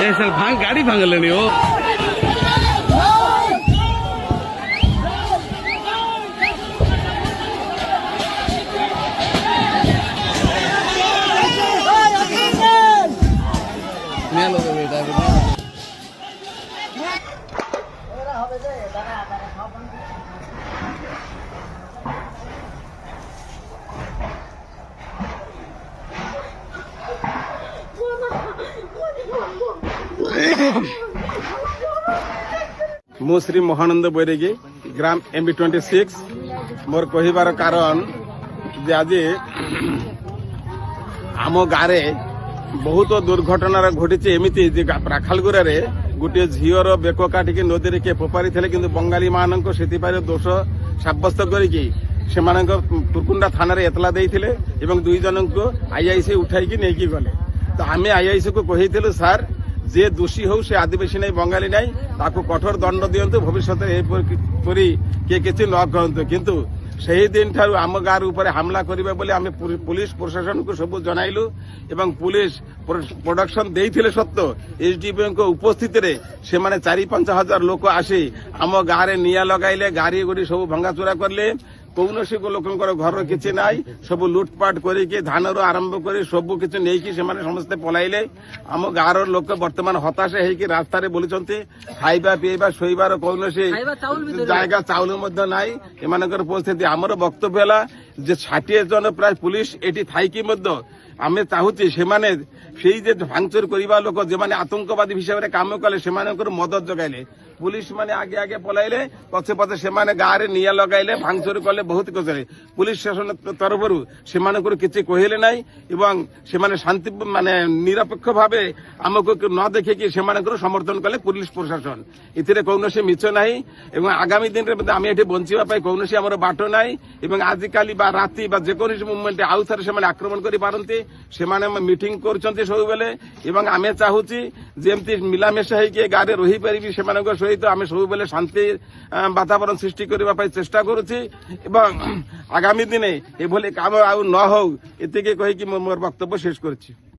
ଗାଡି ଭାଙ୍ଗିଲେଣି ଓ ମୁଁ ଶ୍ରୀ ମହାନନ୍ଦ ବୈରାଗୀ ଗ୍ରାମ MB26 ମୋର କହିବାର କାରଣ ଯେ ଆଜି ଆମ ଗାଁରେ ବହୁତ ଦୁର୍ଘଟଣା ଘଟିଛି ଏମିତି ଯେ ପ୍ରାଖାଲଗୁରାରେ ଗୋଟିଏ ଝିଅର ବେକ କାଟିକି ନଦୀରେ କିଏ ଫୋପାଡ଼ିଥିଲେ କିନ୍ତୁ ବଙ୍ଗାଳୀ ମାନଙ୍କ ସେଥିପାଇଁ ଦୋଷ ସାବ୍ୟସ୍ତ କରିକି ସେମାନଙ୍କ ତୁର୍କୁଣ୍ଡା ଥାନାରେ ଏତଲା ଦେଇଥିଲେ ଏବଂ 2 ଜଣଙ୍କୁ IIC ଉଠାଇକି ନେଇକି ଗଲେ। ତ ଆମେ IIC କୁ କହିଥିଲୁ ସାର୍ যে দোষী হোক সে আদিবাসী নাই বঙ্গালী নাই তাকে কঠোর দণ্ড দিয়ন্তু ভবিষ্যতে এপরি কে কিছু ন করন্তু কিন্তু সেই দিন ঠারু আম গাঁর উপরে হামলা করিবে বলে আমি পুলিশ প্রশাসনকে সবু জনাইলু এবং পুলিশ প্রোডাকশন ଦେଇଥିଲେ সত্য SDPଙ୍କ উপস্থিতিরে সেমানে 4-5 হাজার লোক আসি আম গাঁরে নিয়া লগাইলে গাড়ি গুড়ি সবু ভঙ্গাচুরা করলে কৌনসি লোকଙ୍କର ଘର କିଛି ନାହିଁ ସବୁ ଲୁଟପାଟ କରିକି ଧାନରୁ ଆରମ୍ଭ କରି ସବୁ କିଛି ନେଇକି ସେମାନେ ସମସ୍ତେ ପଳାଇଲେ। ଆମ ଗାଁର ଲୋକ ବର୍ତ୍ତମାନ ହତାଶ ହେଇକି ରାସ୍ତାରେ ବୁଲୁଛନ୍ତି। ଖାଇବା ପିଇବା ଶୋଇବାର କୌଣସି ଜାଗା ଚାଉଳ ମଧ୍ୟ ନାହିଁ ଏମାନଙ୍କର ପରିସ୍ଥିତି। ଆମର ବକ୍ତବ୍ୟ ହେଲା ଯେ 60 ଜଣ ପ୍ରାୟ ପୁଲିସ ଏଠି ଥାଇକି ମଧ୍ୟ ଆମେ ଚାହୁଁଛୁ ସେମାନେ ସେଇ ଯେ ଭାଙ୍ଗଚୁର କରିବା ଲୋକ ଯେଉଁମାନେ ଆତଙ୍କବାଦୀ ହିସାବରେ କାମ କଲେ ସେମାନଙ୍କର ମଦତ ଯୋଗାଇଲେ পুলিশ মানে আগে আগে পলাইলে পছে পছে সেমানে গাঁরে নিয়া লগাইলে ভাঙচুর কলে বহুত কচরে পুলিশ শাসন তরফরু সেমানଙ୍କର କିଛି କହିଲେ নাই এবং সেমানে শান্তি মানে নিরপেক্ষ ভাবে আমাকে ন দেখেকি সেমানଙ୍କର সমর্থন কলে পুলিশ প্রশাসন এতে কৌনসি মিছ নাই এবং আগামী দিনে আমি এটি বঞ্চিবা পাই কৌনসি আমার বাট নাই এবং আজিকালি বা রাতি বা যেকୌଣସି মুভমেন্টে আউ থরে সেমানে আক্রমণ করে পারନ୍ତି সেমানে মিটিং করছন্তি সবুবেলে এবং আমি চাহুছি যেমতি মিলামেশা হইকি গাঁরে রহি পারিবি সেমানଙ୍କ সহিত আমি সবুবেলে শান্তি বাতাবরণ সৃষ্টি করিবা পাই চেষ্টা করুছি এবং আগামী দিনে এভাবে কাম আউ ন হোক এতিকে কহিকি মোর বক্তব্য শেষ করছি।